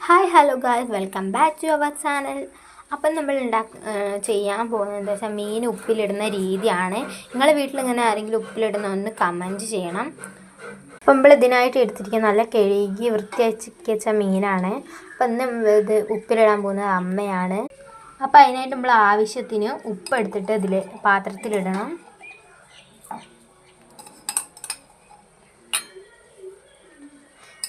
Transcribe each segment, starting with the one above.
Hi hello guys, welcome back to our channel. അപ്പം നമ്മൾ ചെയ്യാൻ പോകുന്നത് എന്താ വെച്ചാൽ മീൻ ഉപ്പിലിടുന്ന രീതിയാണ്. നിങ്ങളുടെ വീട്ടിൽ ഇങ്ങനെ ആരെങ്കിലും ഉപ്പിലിടുന്ന ഒന്ന് കമൻറ്റ് ചെയ്യണം. അപ്പം നമ്മൾ ഇതിനായിട്ട് എടുത്തിരിക്കുന്ന നല്ല കഴുകി വൃത്തിയാക്കി വെച്ച മീനാണ്. അപ്പം ഇന്ന് ഇത് ഉപ്പിലിടാൻ പോകുന്നത് അമ്മയാണ്. അപ്പം അതിനായിട്ട് നമ്മൾ ആവശ്യത്തിന് ഉപ്പ് എടുത്തിട്ട് ഇതിൽ പാത്രത്തിലിടണം.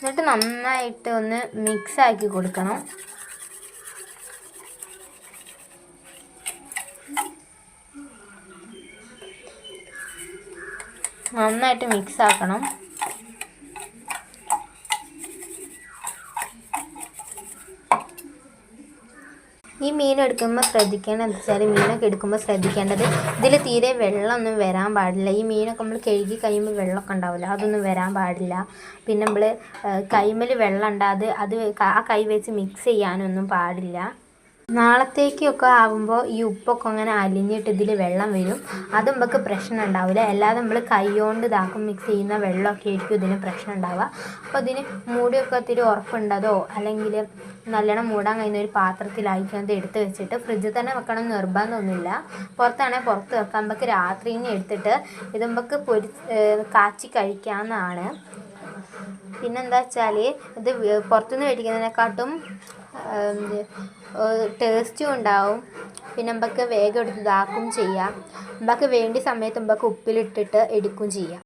എന്നിട്ട് നന്നായിട്ട് ഒന്ന് മിക്സാക്കി കൊടുക്കണം. നന്നായിട്ട് മിക്സ് ആക്കണം. ഈ മീൻ എടുക്കുമ്പോൾ ശ്രദ്ധിക്കേണ്ടത് എന്താ വെച്ചാൽ മീനൊക്കെ എടുക്കുമ്പോൾ ശ്രദ്ധിക്കേണ്ടത് ഇതിൽ തീരെ വെള്ളമൊന്നും വരാൻ പാടില്ല. ഈ മീനൊക്കെ നമ്മൾ കഴുകി കഴിയുമ്പോൾ വെള്ളമൊക്കെ ഉണ്ടാവില്ല, അതൊന്നും വരാൻ പാടില്ല. പിന്നെ നമ്മൾ കൈമേൽ വെള്ളം ഉണ്ടാകാതെ അത് ആ കൈ വെച്ച് മിക്സ് ചെയ്യാനൊന്നും പാടില്ല. നാളത്തേക്കൊക്കെ ആകുമ്പോൾ ഈ ഉപ്പൊക്കെ അങ്ങനെ അലിഞ്ഞിട്ട് ഇതിൽ വെള്ളം വരും. അത് നമുക്ക് പ്രശ്നം ഉണ്ടാവില്ല. അല്ലാതെ നമ്മൾ കൈ കൊണ്ട് ഇതാക്കും മിക്സ് ചെയ്യുന്ന വെള്ളമൊക്കെ ആയിരിക്കും ഇതിന് പ്രശ്നം ഉണ്ടാവുക. അപ്പോൾ ഇതിന് മൂടിയൊക്കെ ഒത്തിരി ഉറപ്പുണ്ടതോ അല്ലെങ്കിൽ നല്ലോണം മൂടാൻ കഴിയുന്ന ഒരു പാത്രത്തിലായിരിക്കും അത് എടുത്ത് വെച്ചിട്ട് ഫ്രിഡ്ജിൽ തന്നെ വെക്കണം നിർബന്ധമൊന്നുമില്ല. പുറത്താണെങ്കിൽ പുറത്ത് വെക്കാം. നമുക്ക് രാത്രിയിൽ എടുത്തിട്ട് ഇത് നമുക്ക് കാച്ചി കഴിക്കാവുന്നതാണ്. പിന്നെന്താ വെച്ചാൽ ഇത് പുറത്തുനിന്ന് മേടിക്കുന്നതിനെക്കാട്ടും ടേസ്റ്റും ഉണ്ടാവും. പിന്നെ നമുക്ക് വേഗം എടുത്ത് ഇതാക്കും ചെയ്യാം. നമുക്ക് വേണ്ട സമയത്ത് നമുക്ക് ഉപ്പിലിട്ടിട്ട് എടുക്കുകയും ചെയ്യാം.